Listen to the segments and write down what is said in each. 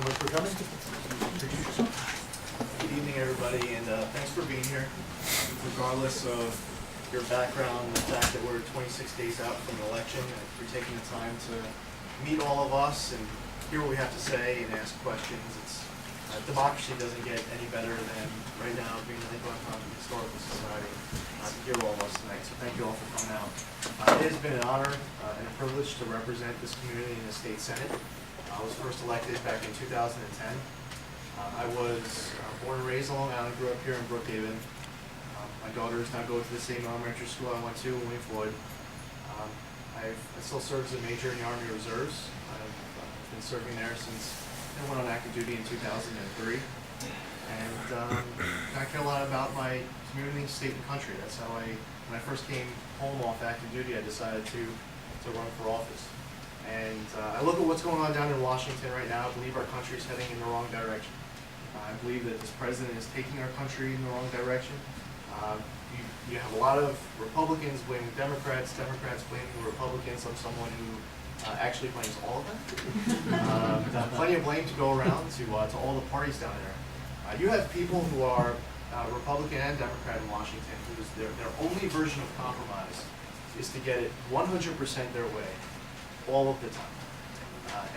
so much for coming. Good evening, everybody, and thanks for being here. Regardless of your background, the fact that we're 26 days out from an election, and you're taking the time to meet all of us and hear what we have to say and ask questions. It's democracy doesn't get any better than right now being the Ronkonkoma Historical Society to hear all of us tonight. So thank you all for coming out. It has been an honor and a privilege to represent this community in the state senate. I was first elected back in 2010. I was born and raised along Island, grew up here in Brookhaven. My daughters now go to the same elementary school I went to, William Floyd. I still serve as a major in the Army Reserves. I've been serving there since I went on active duty in 2003. And I care a lot about my community, state, and country. That's how when I first came home off active duty, I decided to run for office. And I look at what's going on down in Washington right now. I believe our country is heading in the wrong direction. I believe that this president is taking our country in the wrong direction. You have a lot of Republicans blaming Democrats, Democrats blaming the Republicans. I'm someone who actually blames all of them. Plenty of blame to go around to all the parties down there. You have people who are Republican and Democrat in Washington whose their only version of compromise is to get it 100% their way all of the time.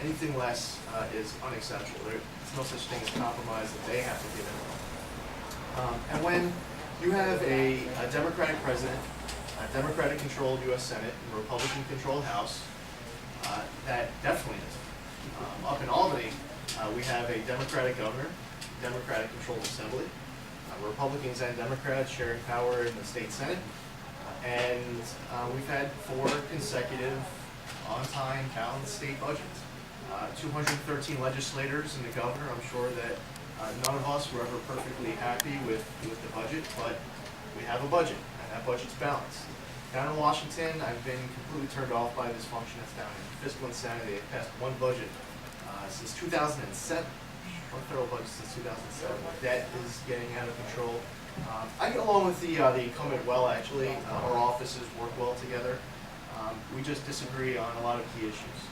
Anything less is unacceptable. There's no such thing as compromise that they have to give in. And when you have a Democratic president, a Democratic-controlled U.S. Senate, and a Republican-controlled House, that definitely isn't. Up in Albany, we have a Democratic governor, Democratic-controlled assembly, Republicans and Democrats sharing power in the state Senate, and we've had 4 consecutive on-time balanced state budgets. 213 legislators and the governor. I'm sure that none of us were ever perfectly happy with the budget, but we have a budget, and that budget's balanced. Down in Washington, I've been completely turned off by this function that's down in fiscal insanity. They've passed one budget since 2007, one federal budget since 2007. Debt is getting out of control. I get along with the incumbent well, actually. Our offices work well together. We just disagree on a lot of key issues.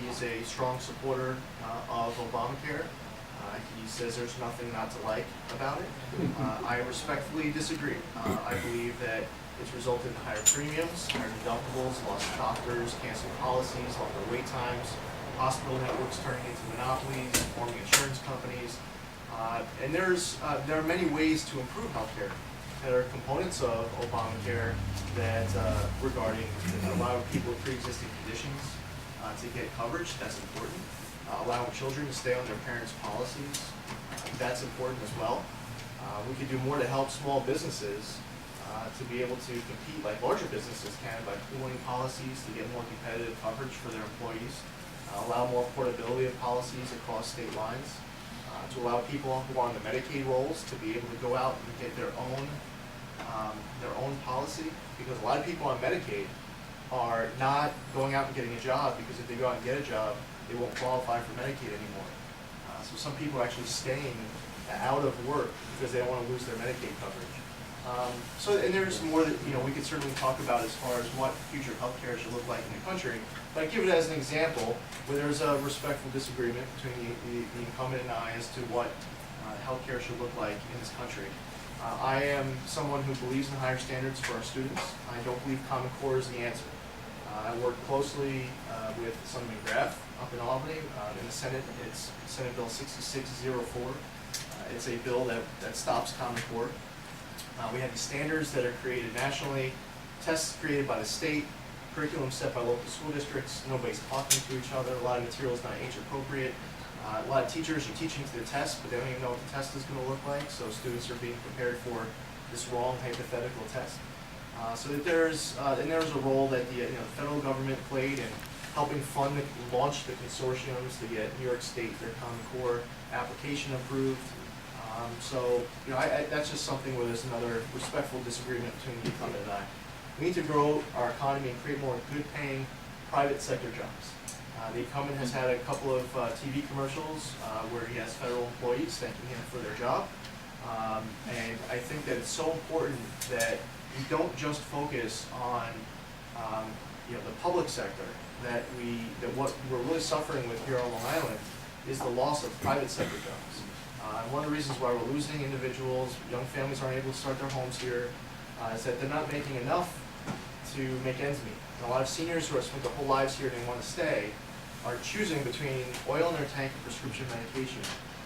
He is a strong supporter of Obamacare. He says there's nothing not to like about it. I respectfully disagree. I believe that it's resulted in higher premiums, higher deductibles, lost doctors, canceled policies, longer wait times, hospital networks turning into monopolies, forming insurance companies. And there are many ways to improve healthcare. There are components of Obamacare that regarding allowing people with pre-existing conditions to get coverage. That's important. Allowing children to stay on their parents' policies. That's important as well. We could do more to help small businesses to be able to compete like larger businesses can by pooling policies to get more competitive coverage for their employees. Allow more portability of policies across state lines. To allow people who are on the Medicaid rolls to be able to go out and get their own policy, because a lot of people on Medicaid are not going out and getting a job, because if they go out and get a job, they won't qualify for Medicaid anymore. So some people are actually staying out of work because they don't want to lose their Medicaid coverage. And there's more that we could certainly talk about as far as what future healthcare should look like in the country. But I give it as an example where there's a respectful disagreement between the incumbent and I as to what healthcare should look like in this country. I am someone who believes in higher standards for our students. I don't believe Common Core is the answer. I work closely with Senator McGrath up in Albany. In the Senate, it's Senate Bill 6604. It's a bill that stops Common Core. We have these standards that are created nationally, tests created by the state, curriculum set by local school districts. Nobody's talking to each other. A lot of material is not age appropriate. A lot of teachers are teaching to the test, but they don't even know what the test is going to look like. So students are being prepared for this wrong hypothetical test. So that there's a role that the federal government played in helping fund launch the consortiums to get New York State their Common Core application approved. That's just something where there's another respectful disagreement between the incumbent and I. We need to grow our economy and create more good-paying private sector jobs. The incumbent has had a couple of TV commercials where he has federal employees thanking him for their job. And I think that it's so important that we don't just focus on the public sector, that what we're really suffering with here on Long Island is the loss of private sector jobs. One of the reasons why we're losing individuals, young families aren't able to start their homes here, is that they're not making enough to make ends meet. And a lot of seniors who have spent their whole lives here and they want to stay are choosing between oil in their tank and prescription medication.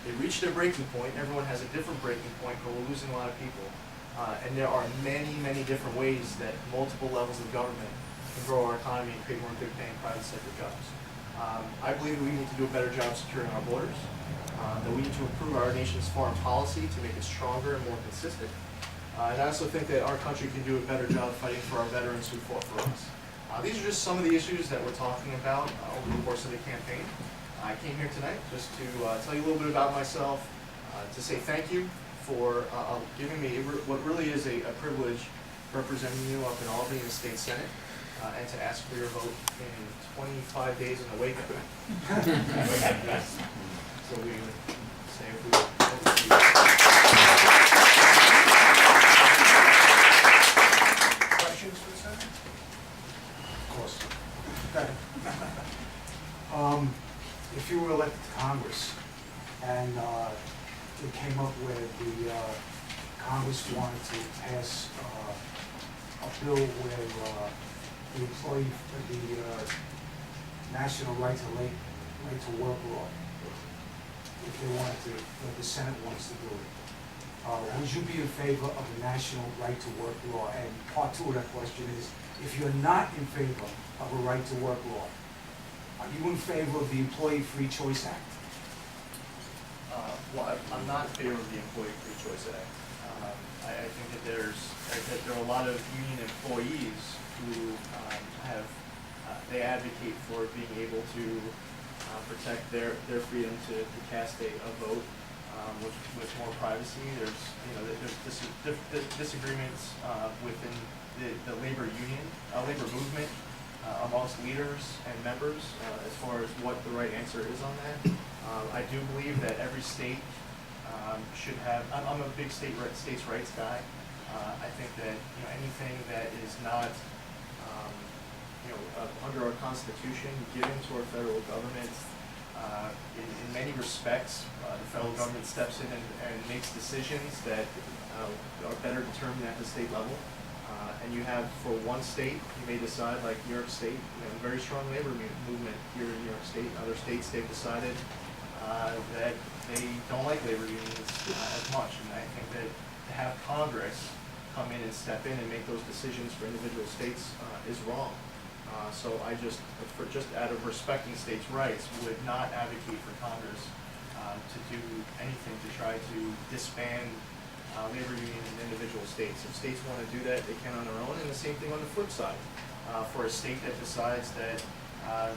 They reach their breaking point. Everyone has a different breaking point, but we're losing a lot of people. And there are many, many different ways that multiple levels of government can grow our economy and create more good-paying private sector jobs. I believe that we need to do a better job securing our borders, that we need to improve our nation's foreign policy to make it stronger and more consistent. And I also think that our country can do a better job fighting for our veterans who fought for us. These are just some of the issues that we're talking about over the course of the campaign. I came here tonight just to tell you a little bit about myself, to say thank you for giving me what really is a privilege representing you up in Albany in the State Senate, and to ask for your vote in 25 days in the wake of it. So we would say if we would vote for you. Questions for the Senator? Of course. If you were elected to Congress and it came up where the Congress wanted to pass a bill where the employee, the national right to work law, if they wanted to, if the Senate wants to do it, would you be in favor of the national right to work law? And part two of that question is, if you're not in favor of a right to work law, are you in favor of the Employee Free Choice Act? Well, I'm not in favor of the Employee Free Choice Act. I think that there are a lot of union employees who they advocate for being able to protect their freedom to cast a vote with more privacy. There's disagreements within the labor movement amongst leaders and members as far as what the right answer is on that. I do believe that every state should have. I'm a big states' rights guy. I think that anything that is not under our Constitution given to our federal government, in many respects, the federal government steps in and makes decisions that are better determined at the state level. And you have, for one state, you may decide, like New York State, a very strong labor movement here in New York State. In other states, they've decided that they don't like labor unions as much. And I think that to have Congress come in and step in and make those decisions for individual states is wrong. So I just out of respecting states' rights, would not advocate for Congress to do anything to try to disband labor unions in individual states. If states want to do that, they can on their own. And the same thing on the flip side. For a state that decides that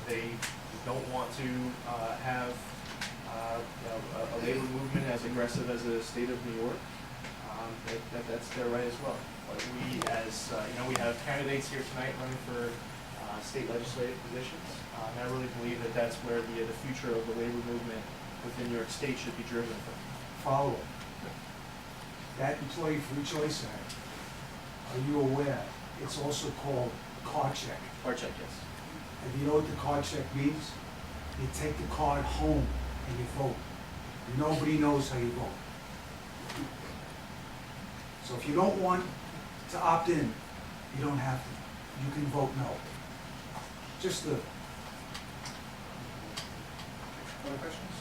they don't want to have a labor movement as aggressive as the state of New York, that's their right as well. But we, as we have candidates here tonight running for state legislative positions, and I really believe that that's where the future of the labor movement within New York State should be driven from. Follow up. That Employee Free Choice Act, are you aware, it's also called card check? Card check, yes. And you know what the card check means? You take the card home and you vote. Nobody knows how you vote. So if you don't want to opt in, you don't have to. You can vote no. Just the... Other questions?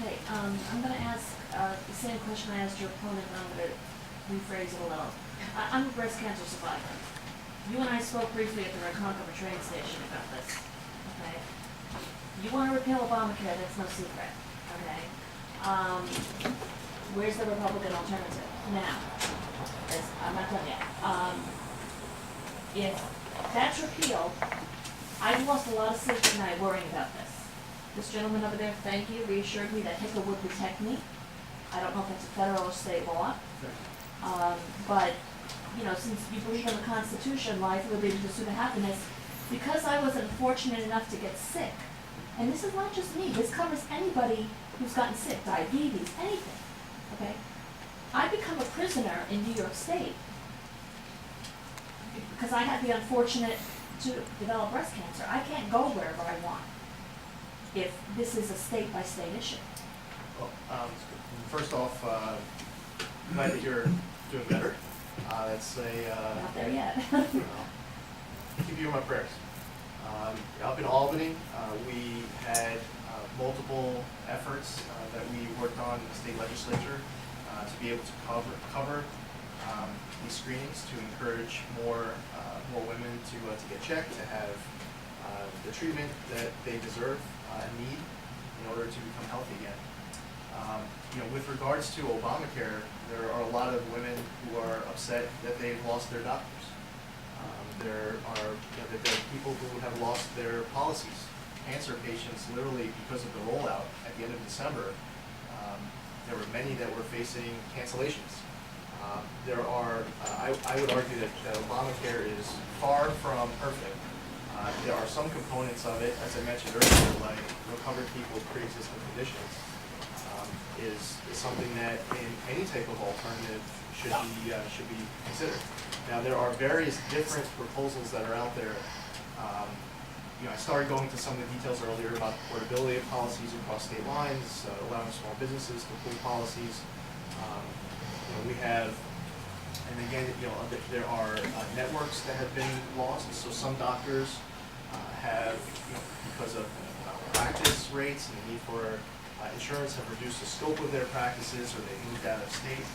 Okay, I'm going to ask the same question I asked your opponent, and I'm going to rephrase it a little. I'm a breast cancer survivor. You and I spoke briefly at the Ronkonkoma train station about this. Okay? You want to repeal Obamacare, that's no secret. Okay? Where's the Republican alternative? Now, I'm not done yet. If that's repealed, I've lost a lot of sleep at night worrying about this. This gentleman over there, thank you, reassured me that HIPAA would protect me. I don't know if that's a federal or state law. But, since you believe in the Constitution, life, liberty, pursuit of happiness, because I was unfortunate enough to get sick, and this is not just me, this covers anybody who's gotten sick, diabetes, anything, okay? I become a prisoner in New York State because I had the unfortunate to develop breast cancer. I can't go wherever I want. if this is a state-by-state issue. Well, first off, glad that you're doing better. That's Not there yet. keep you in my prayers. Up in Albany, we had multiple efforts that we worked on in the state legislature to be able to cover these screenings to encourage more women to get checked, to have the treatment that they deserve and need in order to become healthy again. With regards to Obamacare, there are a lot of women who are upset that they've lost their doctors. There are people who have lost their policies. Cancer patients, literally because of the rollout at the end of December, there were many that were facing cancellations. I would argue that Obamacare is far from perfect. There are some components of it, as I mentioned earlier, like recovered people with pre-existing conditions, is something that in any type of alternative should be considered. Now, there are various different proposals that are out there. I started going into some of the details earlier about the portability of policies across state lines, allowing small businesses to pool policies. We have, and again, there are networks that have been lost. So some doctors have, because of practice rates and the need for insurance, have reduced the scope of their practices, or they moved out of state.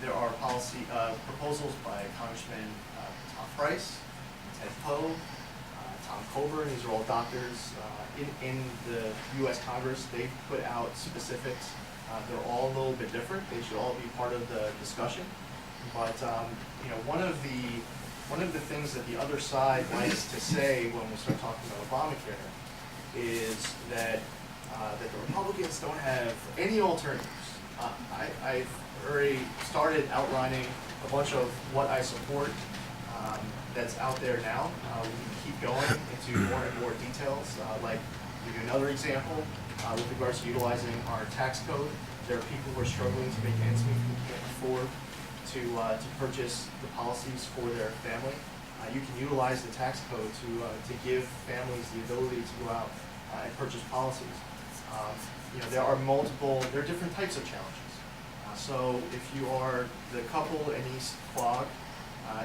There are policy proposals by Congressman Tom Price, Ted Poe, Tom Coburn. These are all doctors in the U.S. Congress. They've put out specifics. They're all a little bit different. They should all be part of the discussion. But one of the things that the other side likes to say when we start talking about Obamacare is that the Republicans don't have any alternatives. I've already started outlining a bunch of what I support that's out there now. We can keep going into more and more details. Like, give you another example with regards to utilizing our tax code. There are people who are struggling to make ends meet, who can't afford to purchase the policies for their family. You can utilize the tax code to give families the ability to go out and purchase policies. There are different types of challenges. So if you are the couple in East Quogue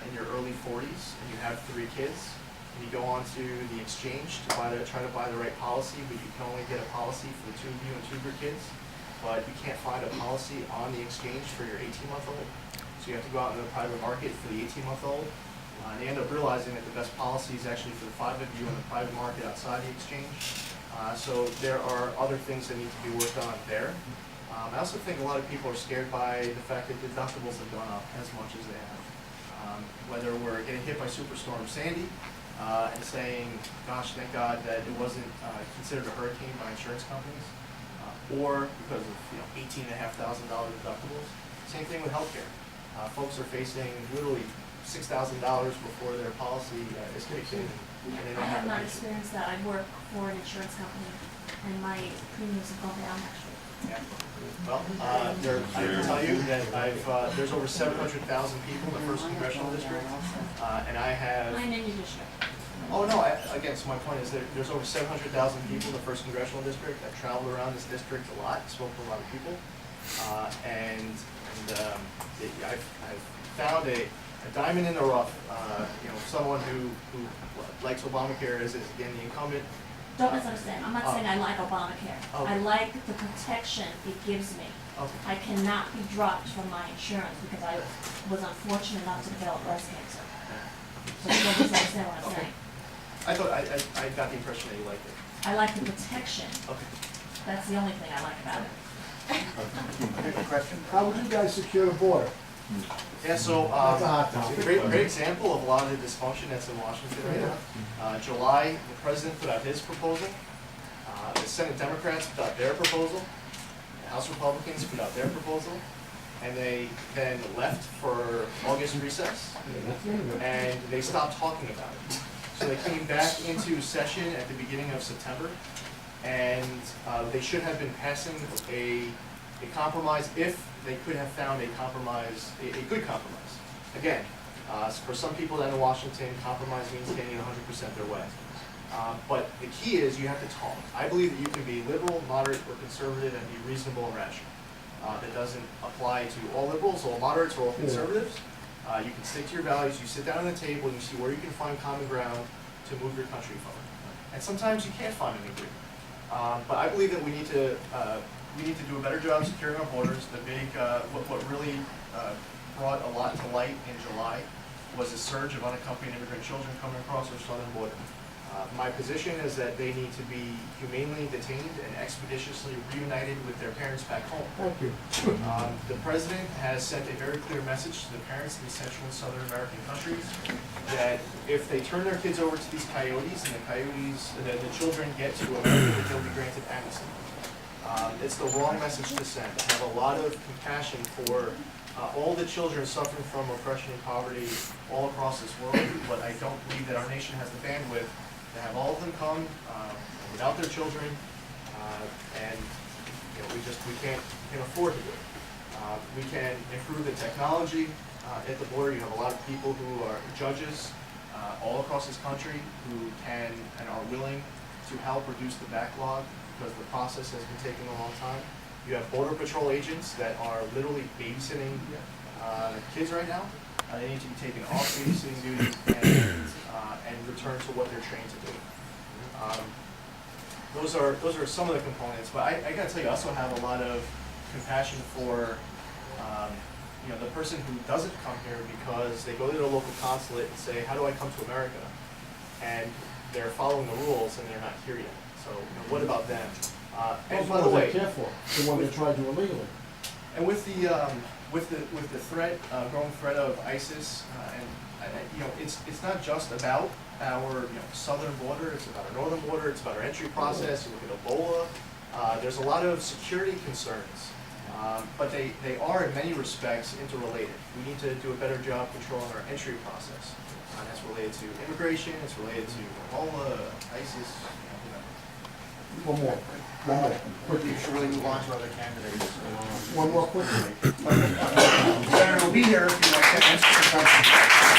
in your early 40s and you have 3 kids, and you go onto the exchange to try to buy the right policy, but you can only get a policy for the 2 of you and 2 of your kids, but you can't find a policy on the exchange for your 18-month-old. So you have to go out in the private market for the 18-month-old. And they end up realizing that the best policy is actually for the 5 of you in the private market outside the exchange. So there are other things that need to be worked on there. I also think a lot of people are scared by the fact that deductibles have gone up as much as they have. Whether we're getting hit by Superstorm Sandy and saying, gosh, thank God that it wasn't considered a hurricane by insurance companies, or because of $18,500 deductibles. Same thing with healthcare. Folks are facing literally $6,000 before their policy is kicked in. I have not experienced that. I work for an insurance company, and my premiums have gone down, actually. Yeah. Well, I can tell you that there's over 700,000 people in the 1st Congressional District, and I have... I'm in your district. Oh, no, again, so my point is that there's over 700,000 people in the 1st Congressional District. I've traveled around this district a lot, spoke to a lot of people, I've found a diamond in the rough, someone who likes Obamacare is again, the incumbent. Don't misunderstand. I'm not saying I like Obamacare. Okay. I like the protection it gives me. Okay. I cannot be dropped from my insurance because I was unfortunate enough to develop breast cancer. So you don't misunderstand what I'm Okay. saying. I thought I got the impression that you liked it. I like the protection. Okay. That's the only thing I like about it. Question. How would you guys secure the border? Yeah, so That's a hot topic. great example of a lot of the dysfunction that's in Washington right now. July, the president put out his proposal. The Senate Democrats put out their proposal. The House Republicans put out their proposal. And they then left for August recess, and they stopped talking about it. So they came back into session at the beginning of September, and they should have been passing a compromise if they could have found a compromise, a good compromise. Again, for some people down in Washington, compromise means getting 100% their way. But the key is you have to talk. I believe that you can be liberal, moderate, or conservative and be reasonable and rational. That doesn't apply to all liberals, all moderates, or all conservatives. You can stick to your values, you sit down at the table, and you see where you can find common ground to move your country forward. And sometimes you can't find an agreement. But I believe that we need to do a better job securing our borders. The big, what really brought a lot to light in July was a surge of unaccompanied immigrant children coming across our southern border. My position is that they need to be humanely detained and expeditiously reunited with their parents back home. Thank you. The president has sent a very clear message to the parents in these Central and Southern American countries that if they turn their kids over to these coyotes and the children get to America, that they'll be granted amnesty. It's the wrong message to send. I have a lot of compassion for all the children suffering from oppression and poverty all across this world, but I don't believe that our nation has the bandwidth to have all of them come without their children, and we can't afford to do it. We can improve the technology at the border. You have a lot of people who are judges all across this country who can and are willing to help reduce the backlog because the process has been taking a long time. You have Border Patrol agents that are literally babysitting kids right now. They need to be taken off babysitting duty and return to what they're trained to do. Those are some of the components, but I gotta tell you, I also have a lot of compassion for the person who doesn't come here because they go to the local consulate and say, how do I come to America? And they're following the rules and they're not here yet. So what about them? And by the way, careful, the one that tried you illegally. and with the threat, growing threat of ISIS, it's not just about our southern border. It's about our northern border. It's about our entry process. You look at Ebola. There's a lot of security concerns, but they are in many respects interrelated. We need to do a better job controlling our entry process. That's related to immigration. It's related to Ebola, ISIS. One more. Quickly. We should really move on to other candidates. One more quickly. Senator will be here if you'd like to answer some questions.